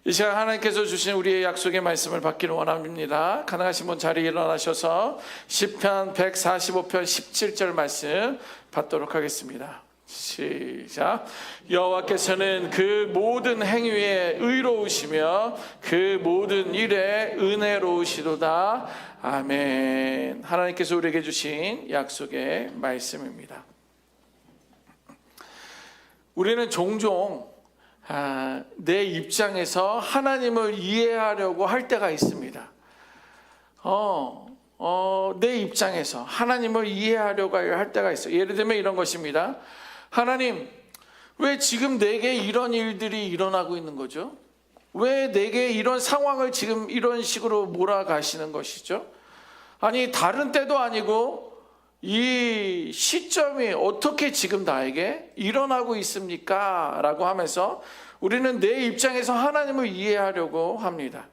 이 시간 하나님께서 주신 우리의 약속의 말씀을 받기를 원합니다. 가능하신 분 자리에 일어나셔서 시편 145편 17절 말씀 받도록 하겠습니다. 시작. 여호와께서는 그 모든 행위에 의로우시며 그 모든 일에 은혜로우시도다. 아멘. 하나님께서 우리에게 주신 약속의 말씀입니다. 우리는 종종 내 입장에서 하나님을 이해하려고 할 때가 있습니다. 내 입장에서 하나님을 이해하려고 할 때가 있어요. 예를 들면 이런 것입니다. 하나님, 왜 지금 내게 이런 일들이 일어나고 있는 거죠? 왜 내게 이런 상황을 지금 이런 식으로 몰아가시는 것이죠? 아니, 다른 때도 아니고 이 시점이 어떻게 지금 나에게 일어나고 있습니까? 라고 하면서 우리는 내 입장에서 하나님을 이해하려고 합니다.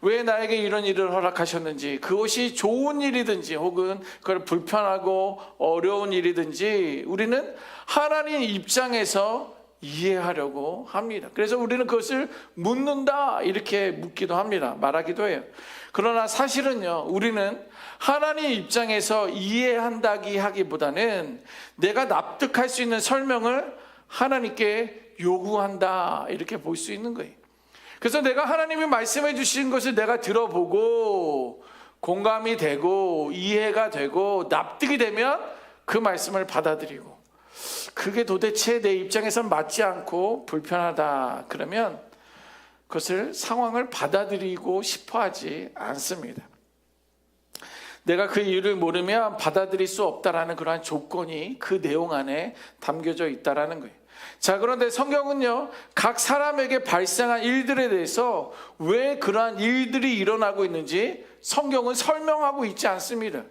왜 나에게 이런 일을 허락하셨는지, 그것이 좋은 일이든지 혹은 그걸 불편하고 어려운 일이든지 우리는 하나님 입장에서 이해하려고 합니다. 그래서 우리는 그것을 묻는다 이렇게 묻기도 합니다. 말하기도 해요. 그러나 사실은요, 우리는 하나님 입장에서 이해한다기 하기보다는 내가 납득할 수 있는 설명을 하나님께 요구한다 이렇게 볼 수 있는 거예요. 그래서 내가 하나님이 말씀해 주신 것을 내가 들어보고 공감이 되고 이해가 되고 납득이 되면 그 말씀을 받아들이고, 그게 도대체 내 입장에선 맞지 않고 불편하다 그러면 그것을 상황을 받아들이고 싶어 하지 않습니다. 내가 그 이유를 모르면 받아들일 수 없다라는 그러한 조건이 그 내용 안에 담겨져 있다라는 거예요. 자, 그런데 성경은요, 각 사람에게 발생한 일들에 대해서 왜 그러한 일들이 일어나고 있는지 성경은 설명하고 있지 않습니다.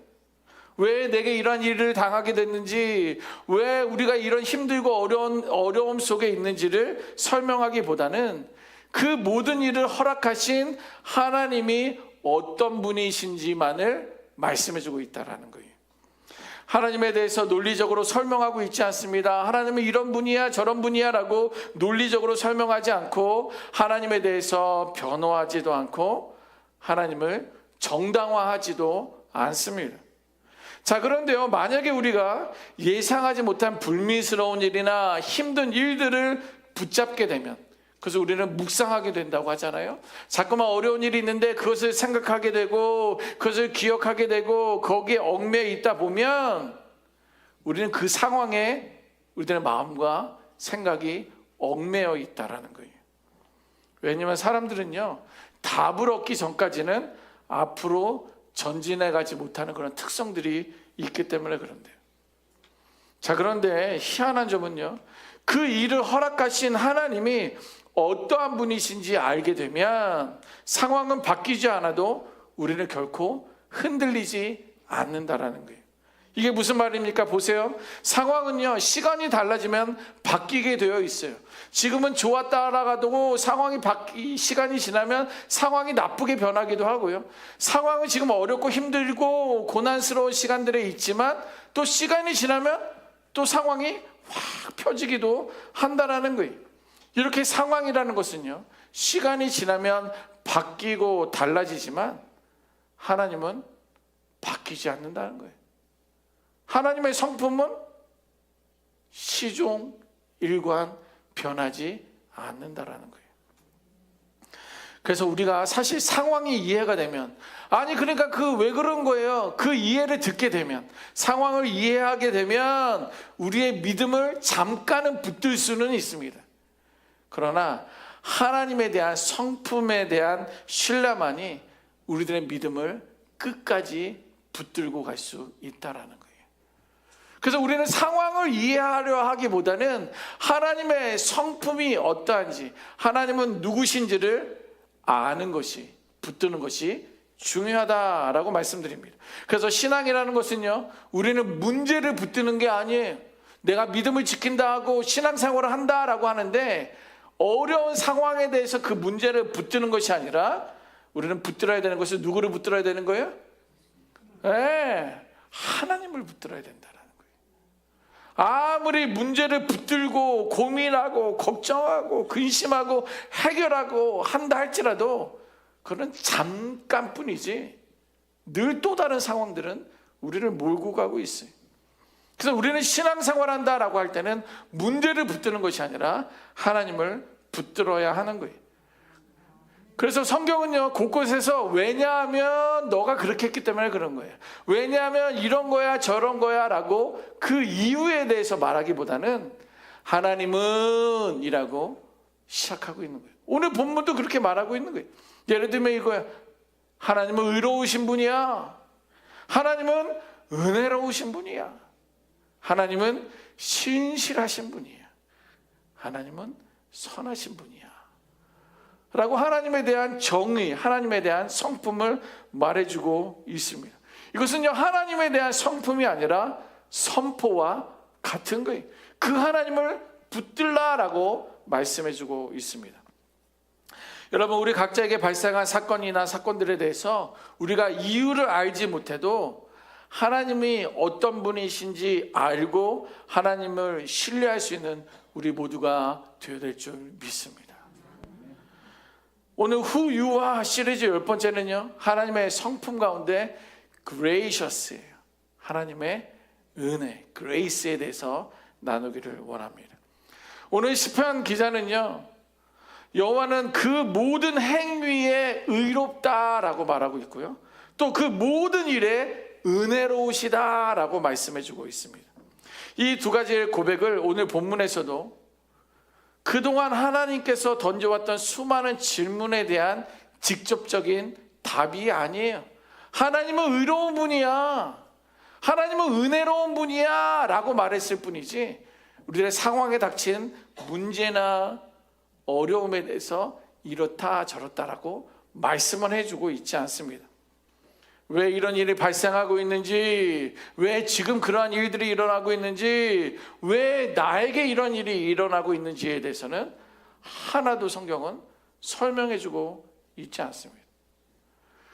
왜 내게 이러한 일을 당하게 됐는지, 왜 우리가 이런 힘들고 어려움 속에 있는지를 설명하기보다는 그 모든 일을 허락하신 하나님이 어떤 분이신지만을 말씀해주고 있다는 거예요. 하나님에 대해서 논리적으로 설명하고 있지 않습니다. 하나님은 이런 분이야 저런 분이야 라고 논리적으로 설명하지 않고, 하나님에 대해서 변호하지도 않고 하나님을 정당화하지도 않습니다. 자, 그런데요, 만약에 우리가 예상하지 못한 불미스러운 일이나 힘든 일들을 붙잡게 되면, 그래서 우리는 묵상하게 된다고 하잖아요. 자꾸만 어려운 일이 있는데 그것을 생각하게 되고 그것을 기억하게 되고 거기에 얽매여 있다 보면 우리는 그 상황에 우리들의 마음과 생각이 얽매여 있다라는 거예요. 왜냐하면 사람들은요, 답을 얻기 전까지는 앞으로 전진해 가지 못하는 그런 특성들이 있기 때문에 그런데요. 자, 그런데 희한한 점은요, 그 일을 허락하신 하나님이 어떠한 분이신지 알게 되면 상황은 바뀌지 않아도 우리는 결코 흔들리지 않는다라는 거예요. 이게 무슨 말입니까? 보세요. 상황은요, 시간이 달라지면 바뀌게 되어 있어요. 지금은 좋았다라가도 시간이 지나면 상황이 나쁘게 변하기도 하고요. 상황은 지금 어렵고 힘들고 고난스러운 시간들에 있지만 또 시간이 지나면 또 상황이 확 펴지기도 한다라는 거예요. 이렇게 상황이라는 것은요, 시간이 지나면 바뀌고 달라지지만 하나님은 바뀌지 않는다는 거예요. 하나님의 성품은 시종 일관 변하지 않는다라는 거예요. 그래서 우리가 사실 상황이 이해가 되면, 아니 그러니까 그 왜 그런 거예요? 그 이해를 듣게 되면, 상황을 이해하게 되면 우리의 믿음을 잠깐은 붙들 수는 있습니다. 그러나 하나님에 대한 성품에 대한 신뢰만이 우리들의 믿음을 끝까지 붙들고 갈 수 있다라는 거예요. 그래서 우리는 상황을 이해하려 하기보다는 하나님의 성품이 어떠한지, 하나님은 누구신지를 아는 것이, 붙드는 것이 중요하다라고 말씀드립니다. 그래서 신앙이라는 것은요, 우리는 문제를 붙드는 게 아니에요. 내가 믿음을 지킨다 하고 신앙생활을 한다라고 하는데 어려운 상황에 대해서 그 문제를 붙드는 것이 아니라 우리는 붙들어야 되는 것은 누구를 붙들어야 되는 거예요? 네, 하나님을 붙들어야 된다는 거예요. 아무리 문제를 붙들고 고민하고 걱정하고 근심하고 해결하고 한다 할지라도 그건 잠깐뿐이지 늘 또 다른 상황들은 우리를 몰고 가고 있어요. 그래서 우리는 신앙생활한다라고 할 때는 문제를 붙드는 것이 아니라 하나님을 붙들어야 하는 거예요. 그래서 성경은요 곳곳에서 왜냐하면 너가 그렇게 했기 때문에 그런 거예요, 왜냐하면 이런 거야 저런 거야 라고 그 이유에 대해서 말하기보다는 하나님은 이라고 시작하고 있는 거예요. 오늘 본문도 그렇게 말하고 있는 거예요. 예를 들면 이거야. 하나님은 의로우신 분이야. 하나님은 은혜로우신 분이야. 하나님은 신실하신 분이야. 하나님은 선하신 분이야 라고 하나님에 대한 정의, 하나님에 대한 성품을 말해주고 있습니다. 이것은요 하나님에 대한 성품이 아니라 선포와 같은 거예요. 그 하나님을 붙들라라고 말씀해주고 있습니다. 여러분, 우리 각자에게 발생한 사건이나 사건들에 대해서 우리가 이유를 알지 못해도 하나님이 어떤 분이신지 알고 하나님을 신뢰할 수 있는 우리 모두가 되어야 될 줄 믿습니다. 오늘 Who You Are 시리즈 10번째는요 하나님의 성품 가운데 Gracious예요. 하나님의 은혜, Grace에 대해서 나누기를 원합니다. 오늘 시편 기자는요 여호와는 그 모든 행위에 의롭다라고 말하고 있고요, 또 그 모든 일에 은혜로우시다라고 말씀해주고 있습니다. 이 두 가지의 고백을 오늘 본문에서도 그동안 하나님께서 던져왔던 수많은 질문에 대한 직접적인 답이 아니에요. 하나님은 의로운 분이야, 하나님은 은혜로운 분이야 라고 말했을 뿐이지 우리의 상황에 닥친 문제나 어려움에 대해서 이렇다 저렇다라고 말씀을 해주고 있지 않습니다. 왜 이런 일이 발생하고 있는지, 왜 지금 그러한 일들이 일어나고 있는지, 왜 나에게 이런 일이 일어나고 있는지에 대해서는 하나도 성경은 설명해주고 있지 않습니다.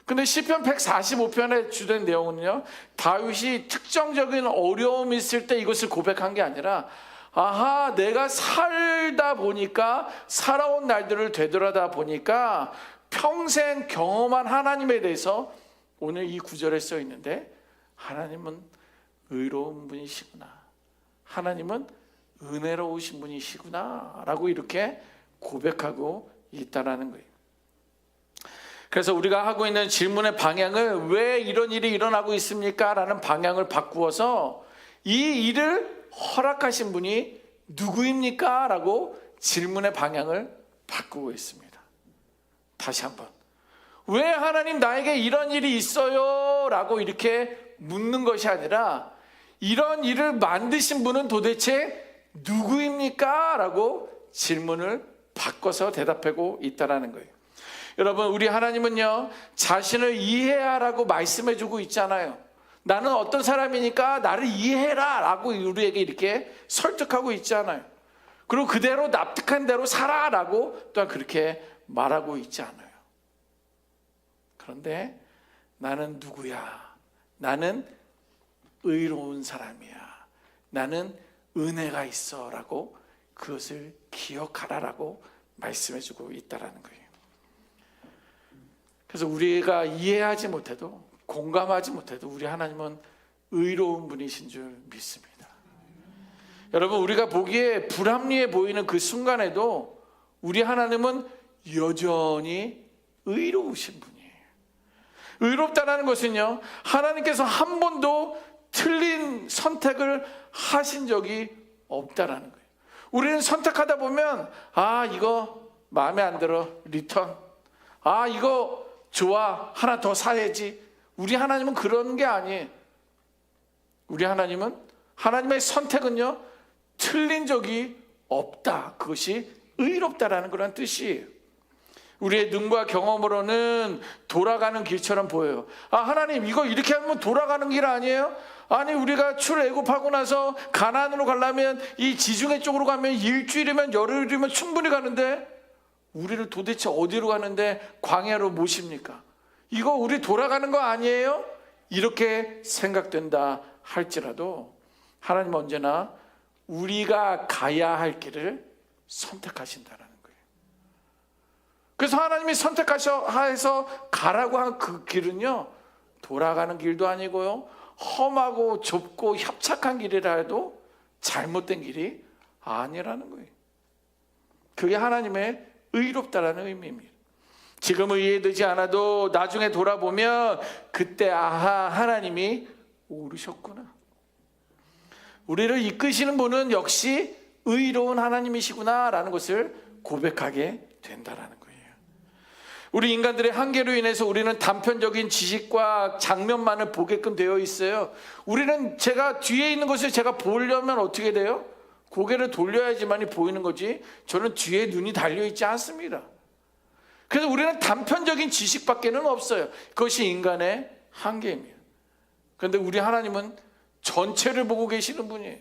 근데 시편 145편의 주된 내용은요 다윗이 특정적인 어려움이 있을 때 이것을 고백한 게 아니라 아하, 내가 살다 보니까, 살아온 날들을 되돌아다 보니까 평생 경험한 하나님에 대해서 오늘 이 구절에 써 있는데 하나님은 의로운 분이시구나, 하나님은 은혜로우신 분이시구나 라고 이렇게 고백하고 있다라는 거예요. 그래서 우리가 하고 있는 질문의 방향을 왜 이런 일이 일어나고 있습니까? 라는 방향을 바꾸어서 이 일을 허락하신 분이 누구입니까? 라고 질문의 방향을 바꾸고 있습니다. 다시 한번, 왜 하나님 나에게 이런 일이 있어요? 라고 이렇게 묻는 것이 아니라 이런 일을 만드신 분은 도대체 누구입니까? 라고 질문을 바꿔서 대답하고 있다는 거예요. 여러분, 우리 하나님은요 자신을 이해하라고 말씀해주고 있잖아요. 나는 어떤 사람이니까 나를 이해해라 라고 우리에게 이렇게 설득하고 있잖아요. 그리고 그대로 납득한 대로 살아 라고 또한 그렇게 말하고 있지 않아요. 그런데 나는 누구야? 나는 의로운 사람이야, 나는 은혜가 있어 라고 그것을 기억하라라고 말씀해주고 있다는 거예요. 그래서 우리가 이해하지 못해도, 공감하지 못해도 우리 하나님은 의로운 분이신 줄 믿습니다. 여러분, 우리가 보기에 불합리해 보이는 그 순간에도 우리 하나님은 여전히 의로우신 분이에요. 의롭다는 것은요 하나님께서 한 번도 틀린 선택을 하신 적이 없다라는 거예요. 우리는 선택하다 보면 이거 마음에 안 들어, 리턴, 이거 좋아, 하나 더 사야지. 우리 하나님은 그런 게 아니에요. 우리 하나님은, 하나님의 선택은요 틀린 적이 없다. 그것이 의롭다라는 그런 뜻이에요. 우리의 눈과 경험으로는 돌아가는 길처럼 보여요. 하나님, 이거 이렇게 하면 돌아가는 길 아니에요? 아니, 우리가 출애굽하고 나서 가나안으로 가려면 이 지중해 쪽으로 가면 일주일이면 열흘이면 충분히 가는데 우리를 도대체 어디로 가는데 광야로 모십니까? 이거 우리 돌아가는 거 아니에요? 이렇게 생각된다 할지라도 하나님은 언제나 우리가 가야 할 길을 선택하신다라는 거예요. 그래서 하나님이 선택하셔서 가라고 한 그 길은요, 돌아가는 길도 아니고요, 험하고 좁고 협착한 길이라 해도 잘못된 길이 아니라는 거예요. 그게 하나님의 의롭다라는 의미입니다. 지금은 이해되지 않아도 나중에 돌아보면 그때 아하, 하나님이 옳으셨구나. 우리를 이끄시는 분은 역시 의로운 하나님이시구나 라는 것을 고백하게 된다라는 거예요. 우리 인간들의 한계로 인해서 우리는 단편적인 지식과 장면만을 보게끔 되어 있어요. 우리는 제가 뒤에 있는 것을 제가 보려면 어떻게 돼요? 고개를 돌려야지만이 보이는 거지, 저는 뒤에 눈이 달려있지 않습니다. 그래서 우리는 단편적인 지식밖에는 없어요. 그것이 인간의 한계입니다. 그런데 우리 하나님은 전체를 보고 계시는 분이에요.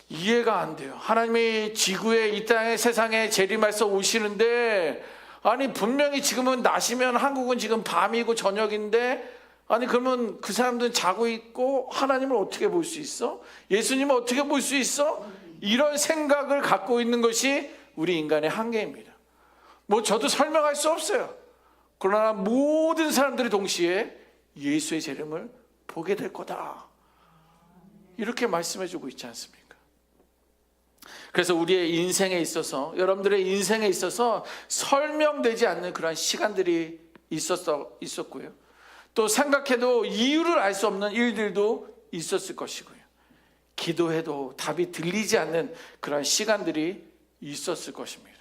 이해가 안 돼요. 하나님이 지구에, 이 땅에, 세상에 재림해서 오시는데, 아니 분명히 지금은 낮이면 한국은 지금 밤이고 저녁인데, 아니 그러면 그 사람들은 자고 있고 하나님을 어떻게 볼 수 있어? 예수님을 어떻게 볼 수 있어? 이런 생각을 갖고 있는 것이 우리 인간의 한계입니다. 뭐 저도 설명할 수 없어요. 그러나 모든 사람들이 동시에 예수의 재림을 보게 될 거다, 이렇게 말씀해 주고 있지 않습니까? 그래서 우리의 인생에 있어서, 여러분들의 인생에 있어서 설명되지 않는 그런 시간들이 있었고요, 또 생각해도 이유를 알 수 없는 일들도 있었을 것이고요, 기도해도 답이 들리지 않는 그런 시간들이 있었을 것입니다.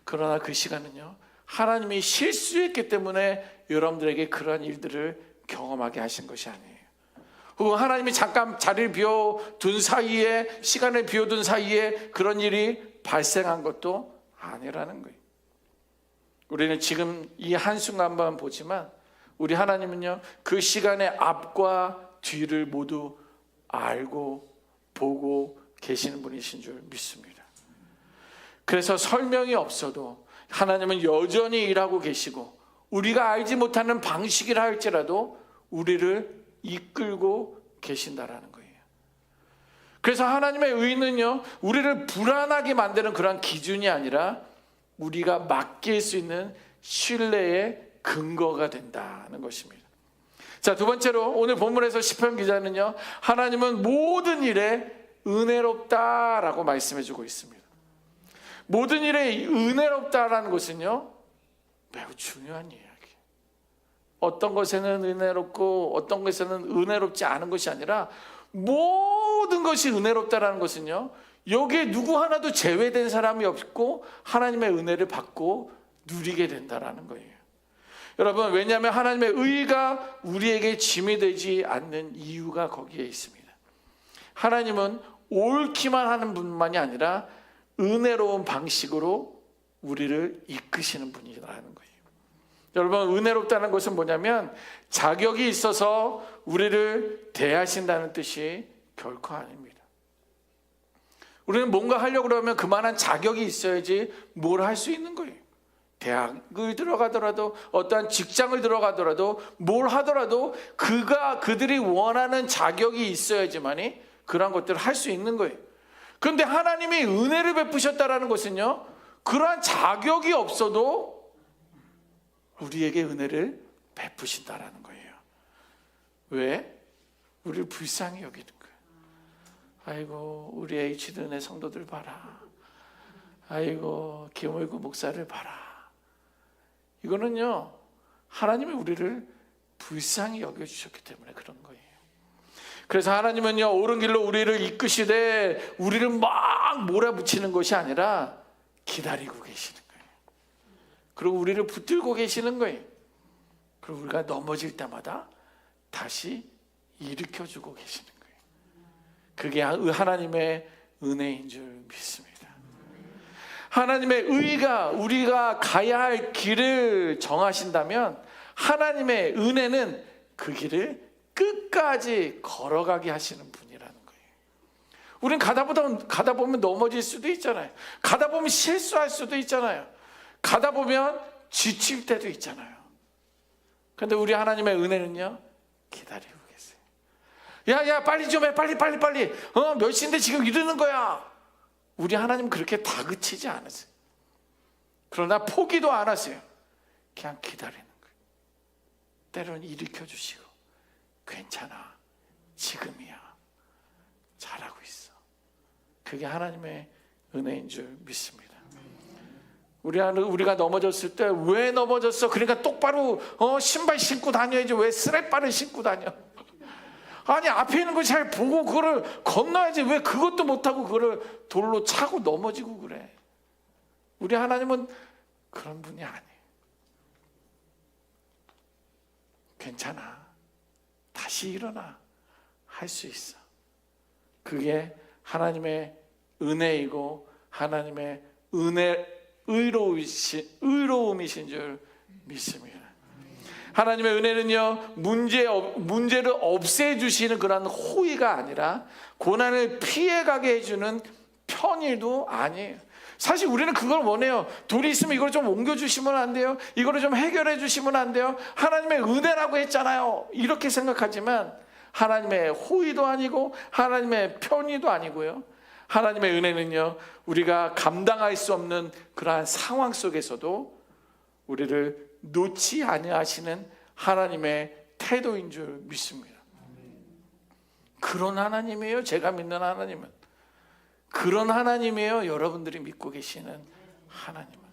그러나 그 시간은요, 하나님이 실수했기 때문에 여러분들에게 그런 일들을 경험하게 하신 것이 아니에요. 혹은 하나님이 잠깐 자리를 비워둔 사이에, 시간을 비워둔 사이에 그런 일이 발생한 것도 아니라는 거예요. 우리는 지금 이 한순간만 보지만 우리 하나님은요, 그 시간의 앞과 뒤를 모두 알고 보고 계시는 분이신 줄 믿습니다. 그래서 설명이 없어도 하나님은 여전히 일하고 계시고, 우리가 알지 못하는 방식이라 할지라도 우리를 이끌고 계신다라는 거예요. 그래서 하나님의 의는요, 우리를 불안하게 만드는 그런 기준이 아니라 우리가 맡길 수 있는 신뢰의 근거가 된다는 것입니다. 자, 두 번째로 오늘 본문에서 시편 기자는요, 하나님은 모든 일에 은혜롭다라고 말씀해 주고 있습니다. 모든 일에 은혜롭다라는 것은요, 매우 중요한 이야기예요. 어떤 것에는 은혜롭고 어떤 것에는 은혜롭지 않은 것이 아니라 모든 것이 은혜롭다라는 것은요, 여기에 누구 하나도 제외된 사람이 없고 하나님의 은혜를 받고 누리게 된다라는 거예요. 여러분, 왜냐하면 하나님의 의가 우리에게 짐이 되지 않는 이유가 거기에 있습니다. 하나님은 옳기만 하는 분만이 아니라 은혜로운 방식으로 우리를 이끄시는 분이라는 거예요. 여러분, 은혜롭다는 것은 뭐냐면 자격이 있어서 우리를 대하신다는 뜻이 결코 아닙니다. 우리는 뭔가 하려고 그러면 그만한 자격이 있어야지 뭘 할 수 있는 거예요. 대학을 들어가더라도, 어떠한 직장을 들어가더라도, 뭘 하더라도 그들이 원하는 자격이 있어야지만이 그런 것들을 할 수 있는 거예요. 그런데 하나님이 은혜를 베푸셨다라는 것은요, 그러한 자격이 없어도 우리에게 은혜를 베푸신다라는 거예요. 왜? 우리를 불쌍히 여기는 거예요. 아이고, 우리 H든의 성도들 봐라. 아이고, 김월구 목사를 봐라. 이거는요, 하나님이 우리를 불쌍히 여겨주셨기 때문에 그런 거예요. 그래서 하나님은요, 옳은 길로 우리를 이끄시되 우리를 막 몰아붙이는 것이 아니라 기다리고 계시는 거예요. 그리고 우리를 붙들고 계시는 거예요. 그리고 우리가 넘어질 때마다 다시 일으켜주고 계시는 거예요. 그게 하나님의 은혜인 줄 믿습니다. 하나님의 의가 우리가 가야 할 길을 정하신다면 하나님의 은혜는 그 길을 끝까지 걸어가게 하시는 분이라는 거예요. 우린 가다 보면 넘어질 수도 있잖아요. 가다 보면 실수할 수도 있잖아요. 가다 보면 지칠 때도 있잖아요. 그런데 우리 하나님의 은혜는요, 기다리고 계세요. 야 빨리 좀 해, 빨리 몇 시인데 지금 이러는 거야. 우리 하나님 그렇게 다그치지 않으세요. 그러나 포기도 안 하세요. 그냥 기다리는 거예요. 때로는 일으켜 주시고, 괜찮아, 지금이야, 잘하고 있어. 그게 하나님의 은혜인 줄 믿습니다. 우리가 넘어졌을 때 왜 넘어졌어? 그러니까 똑바로 신발 신고 다녀야지. 왜 스레바를 신고 다녀? 아니, 앞에 있는 거 잘 보고 그거를 건너야지. 왜 그것도 못하고 그거를 돌로 차고 넘어지고 그래? 우리 하나님은 그런 분이 아니에요. 괜찮아, 다시 일어나, 할 수 있어. 그게 하나님의 은혜이고 하나님의 의로움이신 줄 믿습니다. 하나님의 은혜는요, 문제를 없애주시는 그런 호의가 아니라 고난을 피해가게 해주는 편의도 아니에요. 사실 우리는 그걸 원해요. 돈이 있으면 이걸 좀 옮겨주시면 안 돼요? 이거를 좀 해결해 주시면 안 돼요? 하나님의 은혜라고 했잖아요. 이렇게 생각하지만 하나님의 호의도 아니고 하나님의 편의도 아니고요. 하나님의 은혜는요, 우리가 감당할 수 없는 그러한 상황 속에서도 우리를 놓지 아니하시는 하나님의 태도인 줄 믿습니다. 그런 하나님이에요. 제가 믿는 하나님은 그런 하나님이에요. 여러분들이 믿고 계시는 하나님은.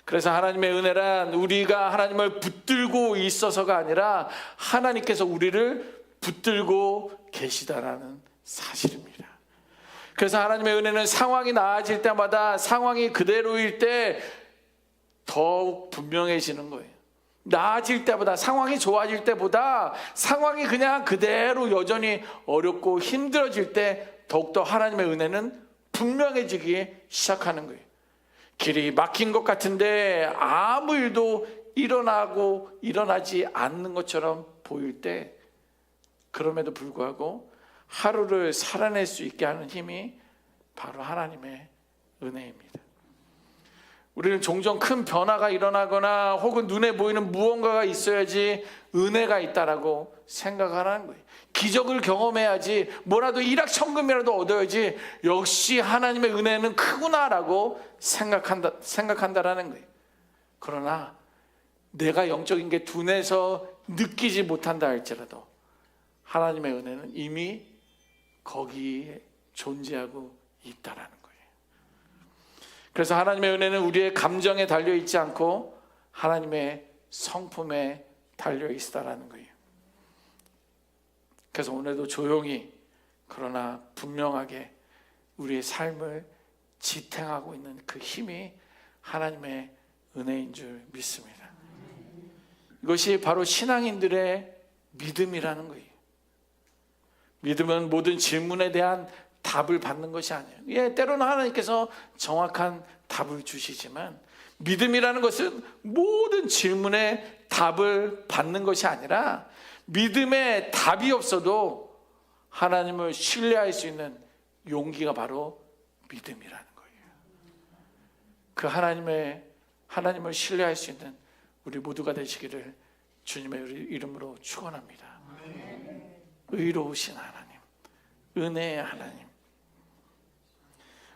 그래서 하나님의 은혜란 우리가 하나님을 붙들고 있어서가 아니라 하나님께서 우리를 붙들고 계시다라는 사실입니다. 그래서 하나님의 은혜는 상황이 나아질 때마다, 상황이 그대로일 때 더욱 분명해지는 거예요. 나아질 때보다, 상황이 좋아질 때보다 상황이 그냥 그대로 여전히 어렵고 힘들어질 때 더욱더 하나님의 은혜는 분명해지기 시작하는 거예요. 길이 막힌 것 같은데 아무 일도 일어나지 않는 것처럼 보일 때, 그럼에도 불구하고 하루를 살아낼 수 있게 하는 힘이 바로 하나님의 은혜입니다. 우리는 종종 큰 변화가 일어나거나 혹은 눈에 보이는 무언가가 있어야지 은혜가 있다라고 생각하는 거예요. 기적을 경험해야지, 뭐라도 일확천금이라도 얻어야지 역시 하나님의 은혜는 크구나라고 생각한다라는 거예요. 그러나 내가 영적인 게 둔해서 느끼지 못한다 할지라도 하나님의 은혜는 이미 거기에 존재하고 있다라는 거예요. 그래서 하나님의 은혜는 우리의 감정에 달려있지 않고 하나님의 성품에 달려있다라는 거예요. 그래서 오늘도 조용히 그러나 분명하게 우리의 삶을 지탱하고 있는 그 힘이 하나님의 은혜인 줄 믿습니다. 이것이 바로 신앙인들의 믿음이라는 거예요. 믿음은 모든 질문에 대한 답을 받는 것이 아니에요. 때로는 하나님께서 정확한 답을 주시지만, 믿음이라는 것은 모든 질문에 답을 받는 것이 아니라 믿음에 답이 없어도 하나님을 신뢰할 수 있는 용기가 바로 믿음이라는 거예요. 그 하나님을 신뢰할 수 있는 우리 모두가 되시기를 주님의 이름으로 축원합니다. 의로우신 하나님, 은혜의 하나님,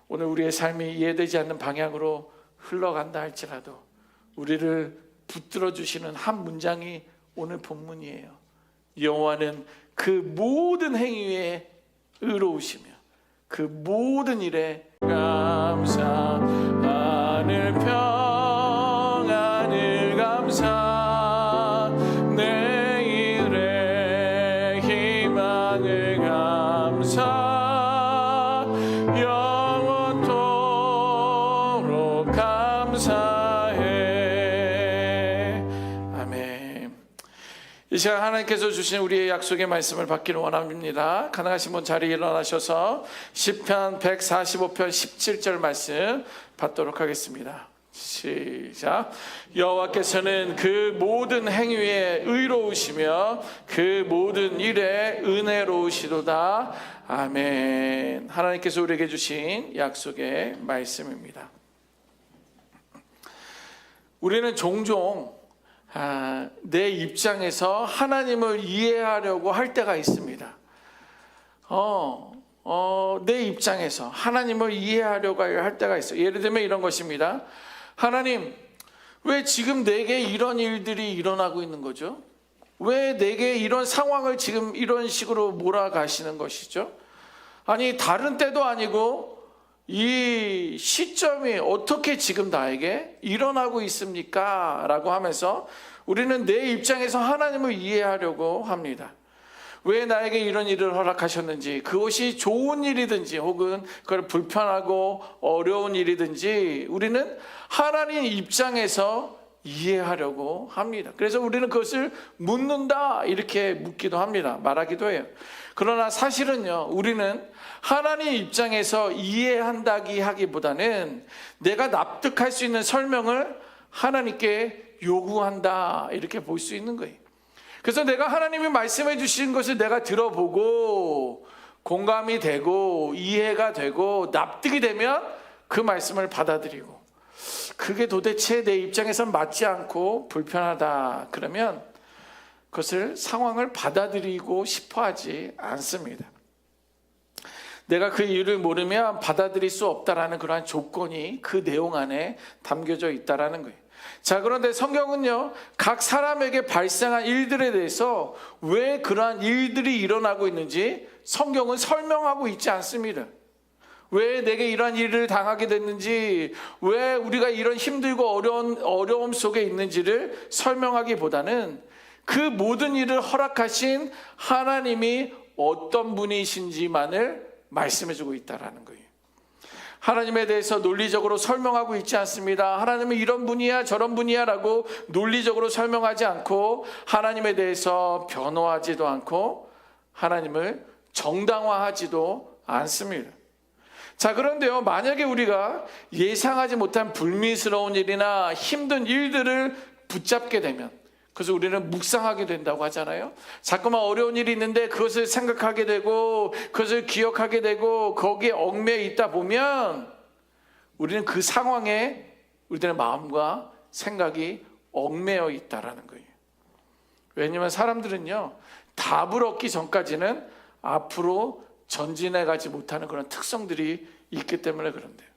오늘 우리의 삶이 이해되지 않는 방향으로 흘러간다 할지라도 우리를 붙들어 주시는 한 문장이 오늘 본문이에요. 여호와는 그 모든 행위에 의로우시며 그 모든 일에 감사, 하늘 평안을 감사, 내일의 희망을 감사, 영원토록 감사해. 아멘. 이 시간 하나님께서 주신 우리의 약속의 말씀을 받기를 원합니다. 가능하신 분 자리에 일어나셔서 시편 145편 17절 말씀 받도록 하겠습니다. 시작. 여호와께서는 그 모든 행위에 의로우시며 그 모든 일에 은혜로우시도다. 아멘. 하나님께서 우리에게 주신 약속의 말씀입니다. 우리는 종종 내 입장에서 하나님을 이해하려고 할 때가 있습니다. 내 입장에서 하나님을 이해하려고 할 때가 있어요. 예를 들면 이런 것입니다. 하나님, 왜 지금 내게 이런 일들이 일어나고 있는 거죠? 왜 내게 이런 상황을 지금 이런 식으로 몰아가시는 것이죠? 아니, 다른 때도 아니고 이 시점이 어떻게 지금 나에게 일어나고 있습니까? 라고 하면서 우리는 내 입장에서 하나님을 이해하려고 합니다. 왜 나에게 이런 일을 허락하셨는지, 그것이 좋은 일이든지 혹은 그걸 불편하고 어려운 일이든지 우리는 하나님 입장에서 이해하려고 합니다. 그래서 우리는 그것을 묻는다 이렇게 묻기도 합니다. 말하기도 해요. 그러나 사실은요, 우리는 하나님 입장에서 이해한다기 하기보다는 내가 납득할 수 있는 설명을 하나님께 요구한다 이렇게 볼 수 있는 거예요. 그래서 내가 하나님이 말씀해 주신 것을 내가 들어보고 공감이 되고 이해가 되고 납득이 되면 그 말씀을 받아들이고, 그게 도대체 내 입장에선 맞지 않고 불편하다 그러면 그것을 상황을 받아들이고 싶어 하지 않습니다. 내가 그 이유를 모르면 받아들일 수 없다라는 그러한 조건이 그 내용 안에 담겨져 있다라는 거예요. 자, 그런데 성경은요, 각 사람에게 발생한 일들에 대해서 왜 그러한 일들이 일어나고 있는지 성경은 설명하고 있지 않습니다. 왜 내게 이러한 일을 당하게 됐는지, 왜 우리가 이런 힘들고 어려움 속에 있는지를 설명하기보다는 그 모든 일을 허락하신 하나님이 어떤 분이신지만을 말씀해주고 있다라는 거예요. 하나님에 대해서 논리적으로 설명하고 있지 않습니다. 하나님은 이런 분이야 저런 분이야 라고 논리적으로 설명하지 않고, 하나님에 대해서 변호하지도 않고 하나님을 정당화하지도 않습니다. 자, 그런데요, 만약에 우리가 예상하지 못한 불미스러운 일이나 힘든 일들을 붙잡게 되면, 그래서 우리는 묵상하게 된다고 하잖아요. 자꾸만 어려운 일이 있는데 그것을 생각하게 되고 그것을 기억하게 되고 거기에 얽매여 있다 보면 우리는 그 상황에 우리들의 마음과 생각이 얽매여 있다라는 거예요. 왜냐하면 사람들은요, 답을 얻기 전까지는 앞으로 전진해 가지 못하는 그런 특성들이 있기 때문에 그런데요.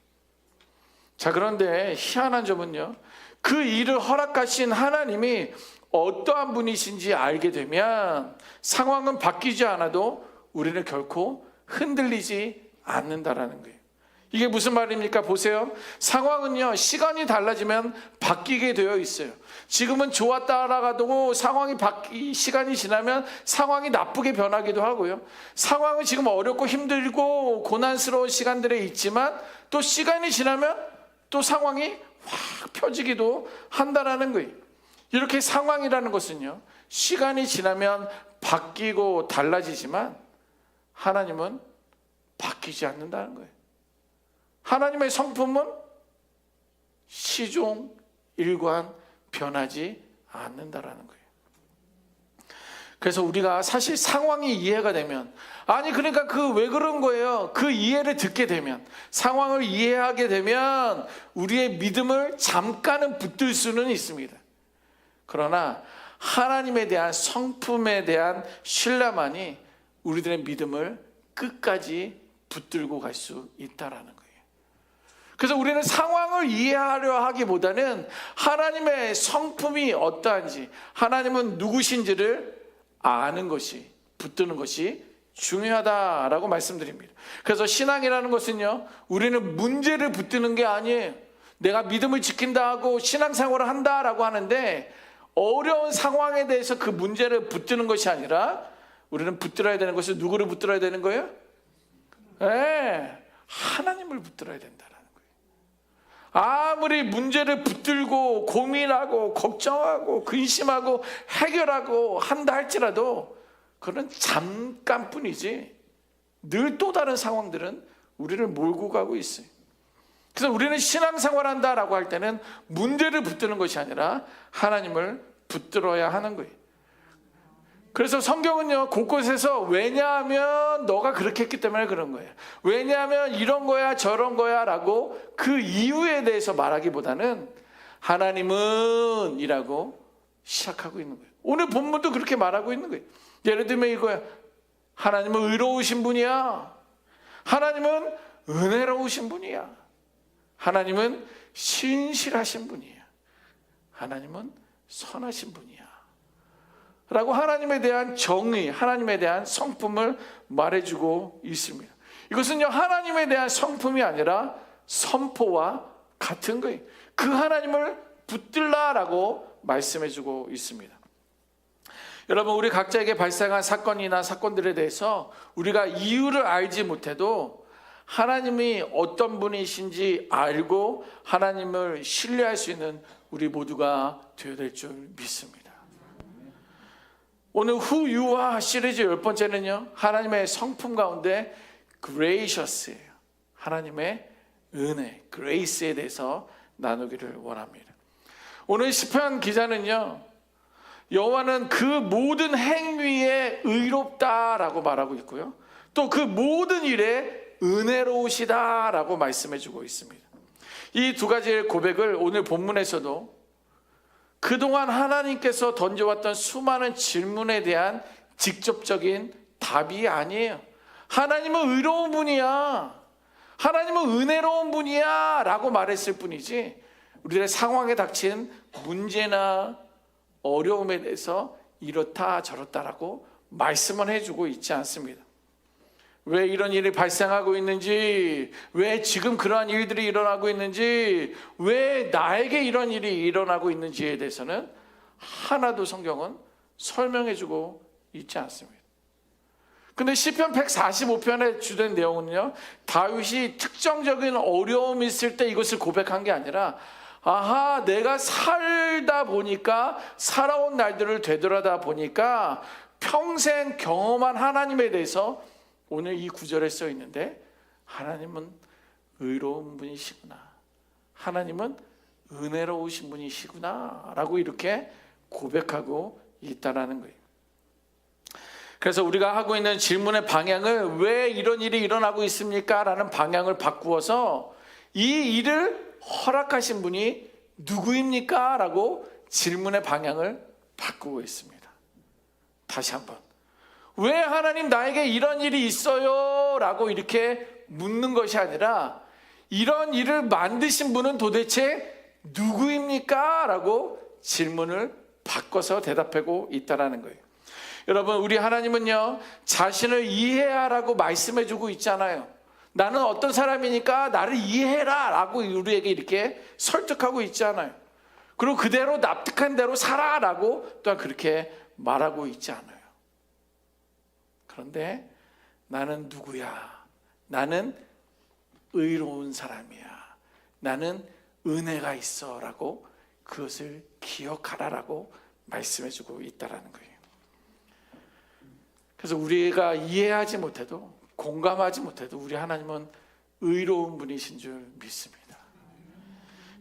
자, 그런데 희한한 점은요, 그 일을 허락하신 하나님이 어떠한 분이신지 알게 되면 상황은 바뀌지 않아도 우리는 결코 흔들리지 않는다라는 거예요. 이게 무슨 말입니까? 보세요. 상황은요, 시간이 달라지면 바뀌게 되어 있어요. 지금은 좋았다라가도 시간이 지나면 상황이 나쁘게 변하기도 하고요. 상황은 지금 어렵고 힘들고 고난스러운 시간들에 있지만 또 시간이 지나면 또 상황이 확 펴지기도 한다라는 거예요. 이렇게 상황이라는 것은요, 시간이 지나면 바뀌고 달라지지만 하나님은 바뀌지 않는다는 거예요. 하나님의 성품은 시종 일관 변하지 않는다라는 거예요. 그래서 우리가 사실 상황이 이해가 되면, 아니 그러니까 그 왜 그런 거예요? 그 이해를 듣게 되면, 상황을 이해하게 되면 우리의 믿음을 잠깐은 붙들 수는 있습니다. 그러나 하나님에 대한 성품에 대한 신뢰만이 우리들의 믿음을 끝까지 붙들고 갈 수 있다라는 거예요. 그래서 우리는 상황을 이해하려 하기보다는 하나님의 성품이 어떠한지, 하나님은 누구신지를 아는 것이, 붙드는 것이 중요하다라고 말씀드립니다. 그래서 신앙이라는 것은요, 우리는 문제를 붙드는 게 아니에요. 내가 믿음을 지킨다 하고 신앙생활을 한다라고 하는데 어려운 상황에 대해서 그 문제를 붙드는 것이 아니라 우리는 붙들어야 되는 것은 누구를 붙들어야 되는 거예요? 하나님을 붙들어야 된다는 거예요. 아무리 문제를 붙들고 고민하고 걱정하고 근심하고 해결하고 한다 할지라도 그건 잠깐뿐이지 늘 또 다른 상황들은 우리를 몰고 가고 있어요. 그래서 우리는 신앙생활한다라고 할 때는 문제를 붙드는 것이 아니라 하나님을 붙들어야 하는 거예요. 그래서 성경은요, 곳곳에서 왜냐하면 너가 그렇게 했기 때문에 그런 거예요, 왜냐하면 이런 거야 저런 거야 라고 그 이유에 대해서 말하기보다는 하나님은 이라고 시작하고 있는 거예요. 오늘 본문도 그렇게 말하고 있는 거예요. 예를 들면 이거야. 하나님은 의로우신 분이야. 하나님은 은혜로우신 분이야. 하나님은 신실하신 분이야. 하나님은 선하신 분이야. 라고 하나님에 대한 정의, 하나님에 대한 성품을 말해주고 있습니다. 이것은요, 하나님에 대한 성품이 아니라 선포와 같은 거예요. 그 하나님을 붙들라라고 말씀해주고 있습니다. 여러분, 우리 각자에게 발생한 사건이나 사건들에 대해서 우리가 이유를 알지 못해도 하나님이 어떤 분이신지 알고 하나님을 신뢰할 수 있는 우리 모두가 되어야 될 줄 믿습니다. 오늘 Who You Are 시리즈 10번째는요, 하나님의 성품 가운데 Gracious예요. 하나님의 은혜, Grace에 대해서 나누기를 원합니다. 오늘 시편 기자는요, 여호와는 그 모든 행위에 의롭다라고 말하고 있고요, 또 그 모든 일에 은혜로우시다라고 말씀해주고 있습니다. 이 두 가지의 고백을 오늘 본문에서도 그동안 하나님께서 던져왔던 수많은 질문에 대한 직접적인 답이 아니에요. 하나님은 의로운 분이야, 하나님은 은혜로운 분이야 라고 말했을 뿐이지, 우리의 상황에 닥친 문제나 어려움에 대해서 이렇다 저렇다라고 말씀을 해주고 있지 않습니다. 왜 이런 일이 발생하고 있는지, 왜 지금 그러한 일들이 일어나고 있는지, 왜 나에게 이런 일이 일어나고 있는지에 대해서는 하나도 성경은 설명해주고 있지 않습니다. 근데 시편 145편의 주된 내용은요, 다윗이 특정적인 어려움이 있을 때 이것을 고백한 게 아니라, 아하, 내가 살다 보니까, 살아온 날들을 되돌아다 보니까 평생 경험한 하나님에 대해서 오늘 이 구절에 써 있는데, 하나님은 의로운 분이시구나, 하나님은 은혜로우신 분이시구나 라고 이렇게 고백하고 있다라는 거예요. 그래서 우리가 하고 있는 질문의 방향을, 왜 이런 일이 일어나고 있습니까? 라는 방향을 바꾸어서 이 일을 허락하신 분이 누구입니까? 라고 질문의 방향을 바꾸고 있습니다. 다시 한번, 왜 하나님 나에게 이런 일이 있어요? 라고 이렇게 묻는 것이 아니라, 이런 일을 만드신 분은 도대체 누구입니까? 라고 질문을 바꿔서 대답하고 있다는 거예요. 여러분, 우리 하나님은요, 자신을 이해하라고 말씀해주고 있잖아요. 나는 어떤 사람이니까 나를 이해해라 라고 우리에게 이렇게 설득하고 있잖아요. 그리고 그대로 납득한 대로 살아라고 또한 그렇게 말하고 있지 않아요. 그런데 나는 누구야? 나는 의로운 사람이야, 나는 은혜가 있어 라고 그것을 기억하라라고 말씀해주고 있다는 거예요. 그래서 우리가 이해하지 못해도, 공감하지 못해도 우리 하나님은 의로운 분이신 줄 믿습니다.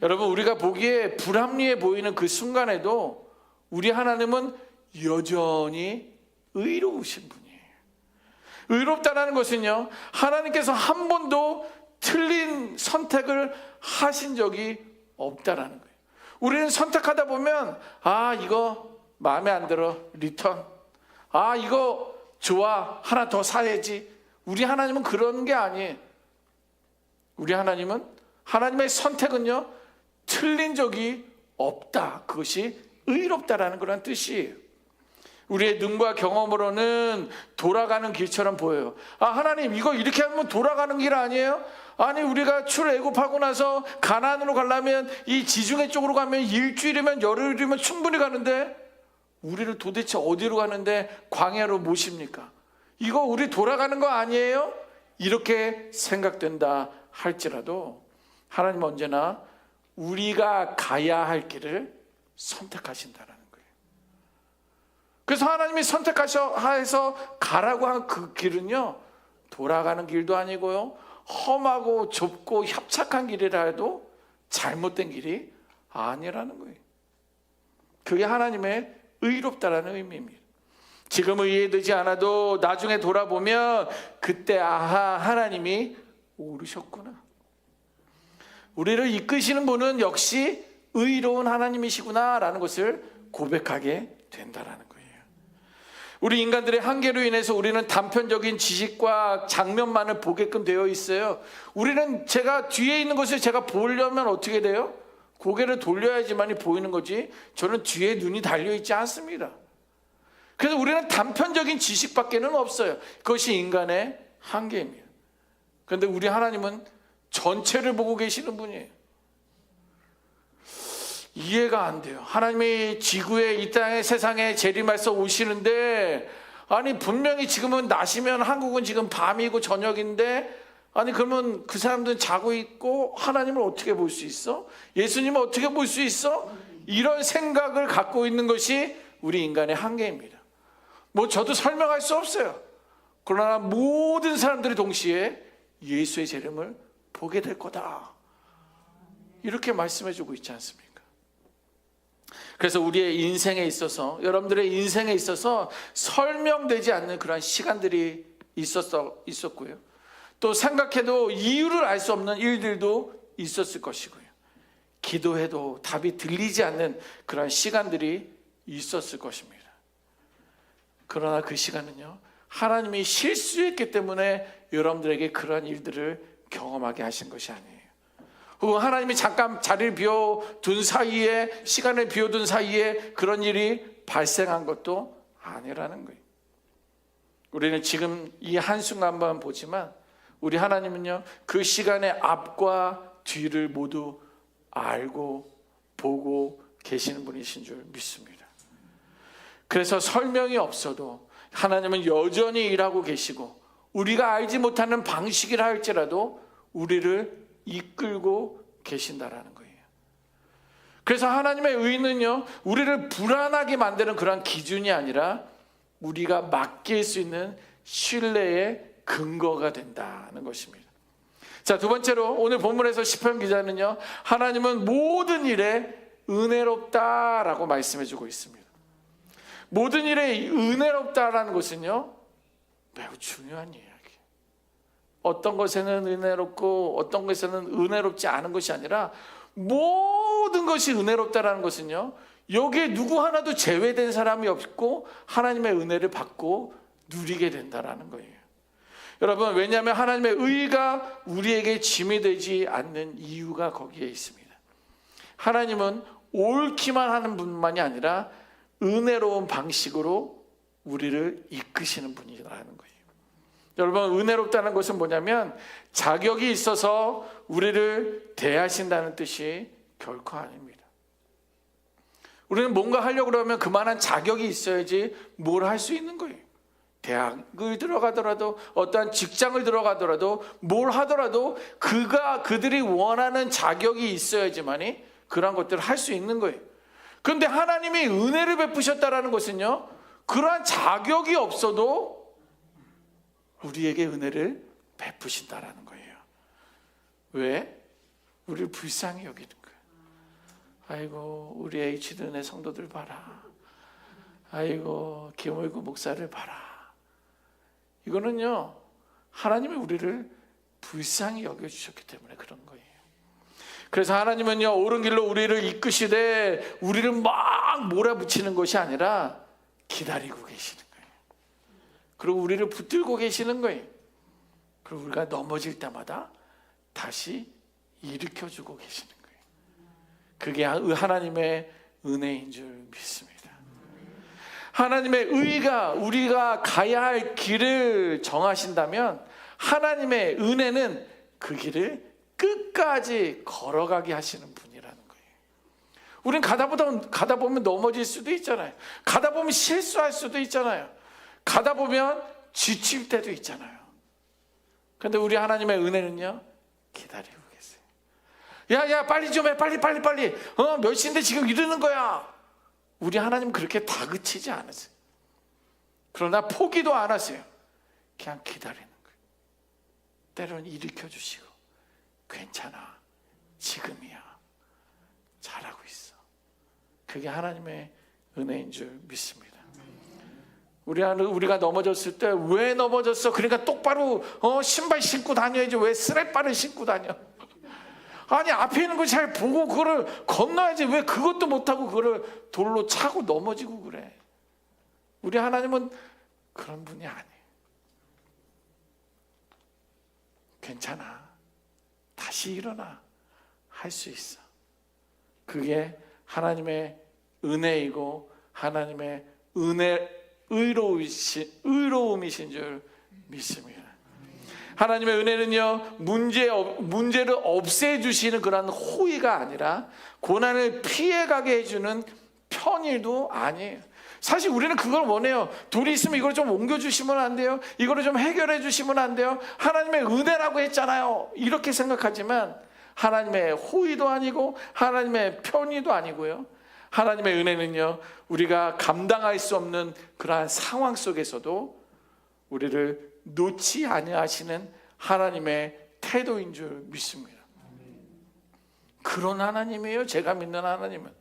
여러분, 우리가 보기에 불합리해 보이는 그 순간에도 우리 하나님은 여전히 의로우신 분이에요. 의롭다는 것은요, 하나님께서 한 번도 틀린 선택을 하신 적이 없다라는 거예요. 우리는 선택하다 보면, 아, 이거 마음에 안 들어, 리턴. 아, 이거 좋아, 하나 더 사야지. 우리 하나님은 그런 게 아니에요. 우리 하나님은, 하나님의 선택은요, 틀린 적이 없다. 그것이 의롭다라는 그런 뜻이에요. 우리의 눈과 경험으로는 돌아가는 길처럼 보여요. 아, 하나님, 이거 이렇게 하면 돌아가는 길 아니에요? 아니, 우리가 출애굽하고 나서 가나안으로 가려면, 이 지중해 쪽으로 가면 일주일이면 열흘이면 충분히 가는데, 우리를 도대체 어디로 가는데 광야로 모십니까? 이거 우리 돌아가는 거 아니에요? 이렇게 생각된다 할지라도 하나님은 언제나 우리가 가야 할 길을 선택하신다는 거예요. 그래서 하나님이 선택하셔서 가라고 한 그 길은요, 돌아가는 길도 아니고요, 험하고 좁고 협착한 길이라 해도 잘못된 길이 아니라는 거예요. 그게 하나님의 의롭다라는 의미입니다. 지금은 이해되지 않아도 나중에 돌아보면 그때, 아하, 하나님이 옳으셨구나. 우리를 이끄시는 분은 역시 의로운 하나님이시구나 라는 것을 고백하게 된다라는 거예요. 우리 인간들의 한계로 인해서 우리는 단편적인 지식과 장면만을 보게끔 되어 있어요. 우리는 제가 뒤에 있는 것을 제가 보려면 어떻게 돼요? 고개를 돌려야지만이 보이는 거지, 저는 뒤에 눈이 달려있지 않습니다. 그래서 우리는 단편적인 지식밖에는 없어요. 그것이 인간의 한계입니다. 그런데 우리 하나님은 전체를 보고 계시는 분이에요. 이해가 안 돼요. 하나님이 지구에, 이 땅에, 세상에 재림해서 오시는데, 아니 분명히 지금은 낮이면 한국은 지금 밤이고 저녁인데, 아니 그러면 그 사람들은 자고 있고 하나님을 어떻게 볼 수 있어? 예수님을 어떻게 볼 수 있어? 이런 생각을 갖고 있는 것이 우리 인간의 한계입니다. 뭐 저도 설명할 수 없어요. 그러나 모든 사람들이 동시에 예수의 재림을 보게 될 거다, 이렇게 말씀해 주고 있지 않습니까? 그래서 우리의 인생에 있어서, 여러분들의 인생에 있어서 설명되지 않는 그런 시간들이 있었고요, 또 생각해도 이유를 알 수 없는 일들도 있었을 것이고요, 기도해도 답이 들리지 않는 그런 시간들이 있었을 것입니다. 그러나 그 시간은요, 하나님이 실수했기 때문에 여러분들에게 그런 일들을 경험하게 하신 것이 아니에요. 혹은 하나님이 잠깐 자리를 비워둔 사이에, 시간을 비워둔 사이에 그런 일이 발생한 것도 아니라는 거예요. 우리는 지금 이 한순간만 보지만 우리 하나님은요, 그 시간의 앞과 뒤를 모두 알고 보고 계시는 분이신 줄 믿습니다. 그래서 설명이 없어도 하나님은 여전히 일하고 계시고, 우리가 알지 못하는 방식이라 할지라도 우리를 이끌고 계신다라는 거예요. 그래서 하나님의 의는요, 우리를 불안하게 만드는 그런 기준이 아니라 우리가 맡길 수 있는 신뢰의 근거가 된다는 것입니다. 자, 두 번째로 오늘 본문에서 시편 기자는요, 하나님은 모든 일에 은혜롭다라고 말씀해 주고 있습니다. 모든 일에 은혜롭다라는 것은요, 매우 중요한 이야기예요. 어떤 것에는 은혜롭고 어떤 것에는 은혜롭지 않은 것이 아니라 모든 것이 은혜롭다라는 것은요, 여기에 누구 하나도 제외된 사람이 없고 하나님의 은혜를 받고 누리게 된다라는 거예요. 여러분, 왜냐하면 하나님의 의가 우리에게 짐이 되지 않는 이유가 거기에 있습니다. 하나님은 옳기만 하는 분만이 아니라 은혜로운 방식으로 우리를 이끄시는 분이라는 거예요. 여러분, 은혜롭다는 것은 뭐냐면 자격이 있어서 우리를 대하신다는 뜻이 결코 아닙니다. 우리는 뭔가 하려고 그러면 그만한 자격이 있어야지 뭘 할 수 있는 거예요. 대학을 들어가더라도, 어떠한 직장을 들어가더라도, 뭘 하더라도 그들이 원하는 자격이 있어야지만이 그런 것들을 할 수 있는 거예요. 그런데 하나님이 은혜를 베푸셨다라는 것은요, 그러한 자격이 없어도 우리에게 은혜를 베푸신다라는 거예요. 왜? 우리를 불쌍히 여기는 거예요. 아이고, 우리 H든의 성도들 봐라. 아이고, 김월구 목사를 봐라. 이거는요, 하나님이 우리를 불쌍히 여겨주셨기 때문에 그런 거예요. 그래서 하나님은요, 옳은 길로 우리를 이끄시되 우리를 막 몰아붙이는 것이 아니라 기다리고 계시는 거예요. 그리고 우리를 붙들고 계시는 거예요. 그리고 우리가 넘어질 때마다 다시 일으켜주고 계시는 거예요. 그게 하나님의 은혜인 줄 믿습니다. 하나님의 의가 우리가 가야 할 길을 정하신다면 하나님의 은혜는 그 길을 끝까지 걸어가게 하시는 분이라는 거예요. 우린 가다 보면 넘어질 수도 있잖아요. 가다 보면 실수할 수도 있잖아요. 가다 보면 지칠 때도 있잖아요. 그런데 우리 하나님의 은혜는요, 기다리고 계세요. 야 빨리 좀 해, 빨리 몇 시인데 지금 이러는 거야. 우리 하나님 그렇게 다그치지 않으세요. 그러나 포기도 안 하세요. 그냥 기다리는 거예요. 때로는 일으켜 주시고, 괜찮아, 지금이야, 잘하고 있어. 그게 하나님의 은혜인 줄 믿습니다. 우리가 넘어졌을 때 왜 넘어졌어? 그러니까 똑바로 신발 신고 다녀야지, 왜 스레빠를 신고 다녀? 아니 앞에 있는 거 잘 보고 그거를 건너야지 왜 그것도 못하고 그거를 돌로 차고 넘어지고 그래. 우리 하나님은 그런 분이 아니에요. 괜찮아. 다시 일어나. 할 수 있어. 그게 하나님의 은혜이고 하나님의 의로움이신 줄 믿습니다. 하나님의 은혜는요, 문제를 없애주시는 그런 호의가 아니라 고난을 피해가게 해주는 편의도 아니에요. 사실 우리는 그걸 원해요. 돈이 있으면 이걸 좀 옮겨주시면 안 돼요? 이거를 좀 해결해 주시면 안 돼요? 하나님의 은혜라고 했잖아요. 이렇게 생각하지만 하나님의 호의도 아니고 하나님의 편의도 아니고요. 하나님의 은혜는요, 우리가 감당할 수 없는 그러한 상황 속에서도 우리를 놓지 아니하시는 하나님의 태도인 줄 믿습니다. 그런 하나님이에요. 제가 믿는 하나님은.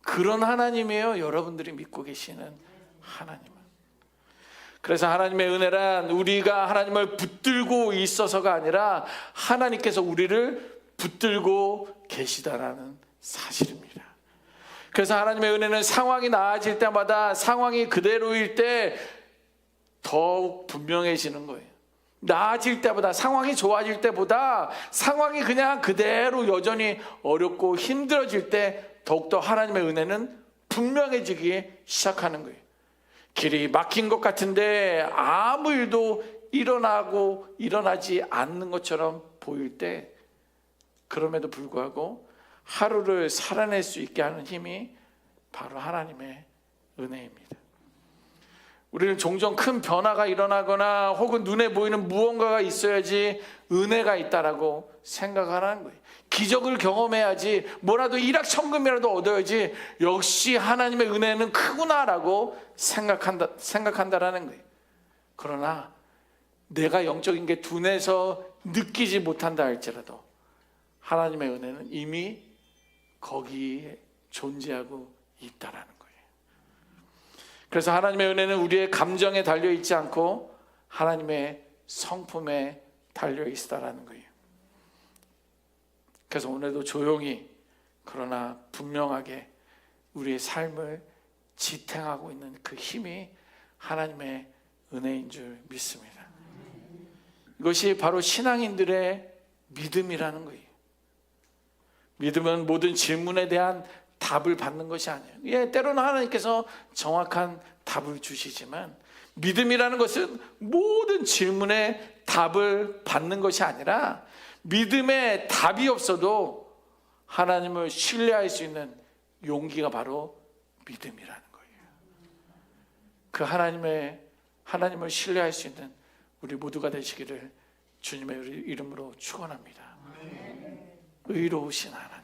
그런 하나님이에요. 여러분들이 믿고 계시는 하나님은. 그래서 하나님의 은혜란 우리가 하나님을 붙들고 있어서가 아니라 하나님께서 우리를 붙들고 계시다라는 사실입니다. 그래서 하나님의 은혜는 상황이 나아질 때마다 상황이 그대로일 때 더욱 분명해지는 거예요. 나아질 때보다, 상황이 좋아질 때보다 상황이 그냥 그대로 여전히 어렵고 힘들어질 때 더욱더 하나님의 은혜는 분명해지기 시작하는 거예요. 길이 막힌 것 같은데 아무 일도 일어나지 않는 것처럼 보일 때, 그럼에도 불구하고 하루를 살아낼 수 있게 하는 힘이 바로 하나님의 은혜입니다. 우리는 종종 큰 변화가 일어나거나 혹은 눈에 보이는 무언가가 있어야지 은혜가 있다라고 생각하는 거예요. 기적을 경험해야지, 뭐라도 일확천금이라도 얻어야지 역시 하나님의 은혜는 크구나라고 생각한다라는 거예요. 그러나 내가 영적인 게 둔해서 느끼지 못한다 할지라도 하나님의 은혜는 이미 거기에 존재하고 있다라는 거예요. 그래서 하나님의 은혜는 우리의 감정에 달려있지 않고 하나님의 성품에 달려있다라는 거예요. 그래서 오늘도 조용히 그러나 분명하게 우리의 삶을 지탱하고 있는 그 힘이 하나님의 은혜인 줄 믿습니다. 이것이 바로 신앙인들의 믿음이라는 거예요. 믿음은 모든 질문에 대한 답을 받는 것이 아니에요. 예, 때로는 하나님께서 정확한 답을 주시지만 믿음이라는 것은 모든 질문에 답을 받는 것이 아니라 믿음에 답이 없어도 하나님을 신뢰할 수 있는 용기가 바로 믿음이라는 거예요. 그 하나님을 신뢰할 수 있는 우리 모두가 되시기를 주님의 이름으로 축원합니다. 의로우신 하나님.